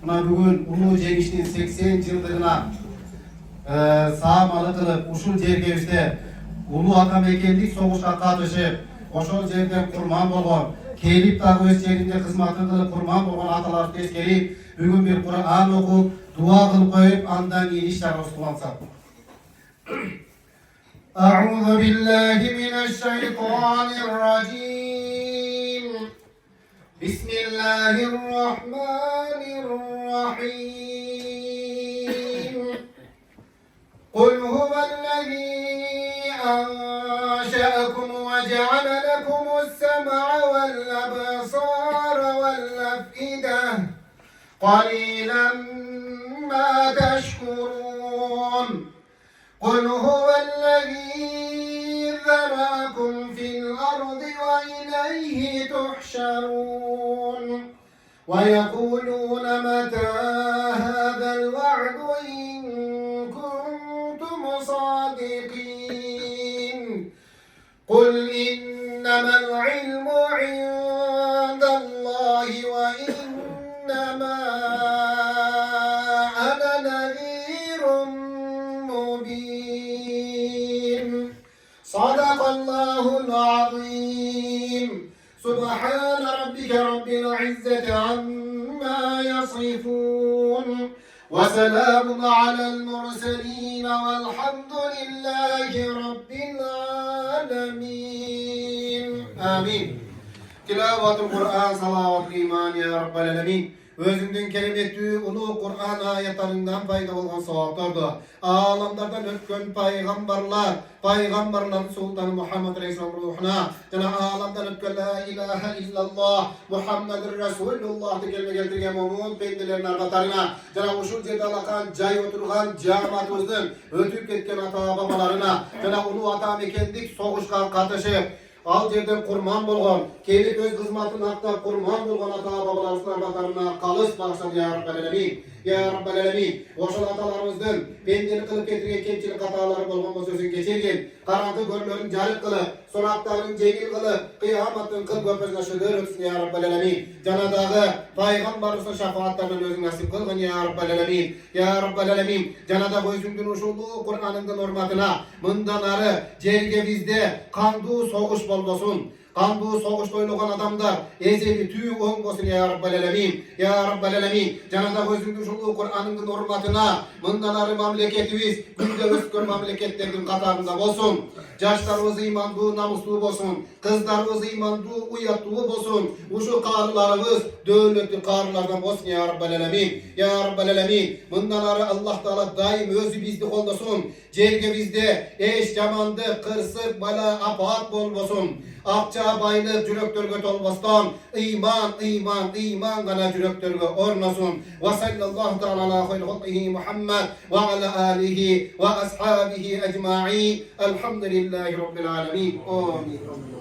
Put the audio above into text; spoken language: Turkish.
Buna bugün Ulu Jengiş'in 80 yıldığına sağmalı kılıp uşul jerge Ulu Atamekenlik soğuşa katışıp oşol жерден kurman bolğon kelip dagı öz жерinde hizmatını kılıp kurman bolğon atalar teskerip bugün bir Kur'an okup dua kılıp koyup andan keyin işler oskulansak. A'udhu billahi mineşşeytanirracim. Bismillahirrahmanirrahim. Kul huvellezî أنشأكم وجعل لكم السمع والأبصار والأفئدة قليلا ما تشكرون قل هو الذي ذرأكم في الأرض وإليه تحشرون ويقولون متى هذا الوعد إن كنتم صادقين قل إنما العلم عند الله وإنما أنا نذير مبين صدق الله العظيم سبحان ربك رب العزة عما يصفون وسلام على المرسلين والحمد لله رب العالمين آمين تلاوة القرآن صلاة الإيمان يا رب العالمين Özünden kelimetli ulu Kur'an ayetlerinden payda olan savaplardı. Alamlardan ötken paygamberlerin Sultanı Muhammed Resulullah ruhuna, alamdan ötken la ilahe illallah Muhammedur Resulullah kelime geldirgen mumun pendilerin arkatarına, uşul jerde alakan jay oturgan cemaatımızın ötüp ketken ata babalarına, ulu Atamekenlik soğuşkan katışıp al жерден kurman bolğon, kelip öz hizmatını aktap kurman bolğon ata babalarımızın arkatarına kalış bağışlan ya Rabbel Alemin. Ya Rabbel Alemin, oşul atalarımızdan pendelik kılıp getirgen kemçilik hataları bolğon bu sözün geçirgen, karanты görlerin jarık kılıp, sonaklarının jengil kılıp, kıyamatın kıl köpesine şıdır ötsün ya Rabbel Alemin. Janadağı paygambarımızın şafaatlarından özün nasip kılgın ya Rabbel Alemin. Ya Rabbel Alemin, janadağı özündün uşullu Kur'an'ın hormatına, mından arı jerge bizde kandu soğuş bolbosun. Kandu soğuş oynayan adamlar ezeli tüy olmasın ya Rabbel Alemin. Ya Rabbel Alemin. Janada özündün uşullu Kur'an'ın hormatına, mındanarı mamleketimiz günde öskör mamleketlerinin katarında bolsun. Jaşlarımız imandu, namuslu bolsun. Kızlarımız imandu, uyatlı bolsun. Uşu qarılarımız dövletli qarılardan bolsun ya Rabbel Alemin. Ya Rabbel Alemin. Mındanarı Allah Teala daim özü bizni koldasun. Jerge bizde eş jamandı, kırsık, bala, apat bolbosun. Akça baylık jürekterge tolbastan iman gana jürekterge ornasun. Ve sallallahu ta'ala ala hayri halqihi Muhammed ve ala alihi ve ashabihi ecma'in. Elhamdülillahi rabbil alamin. Amin.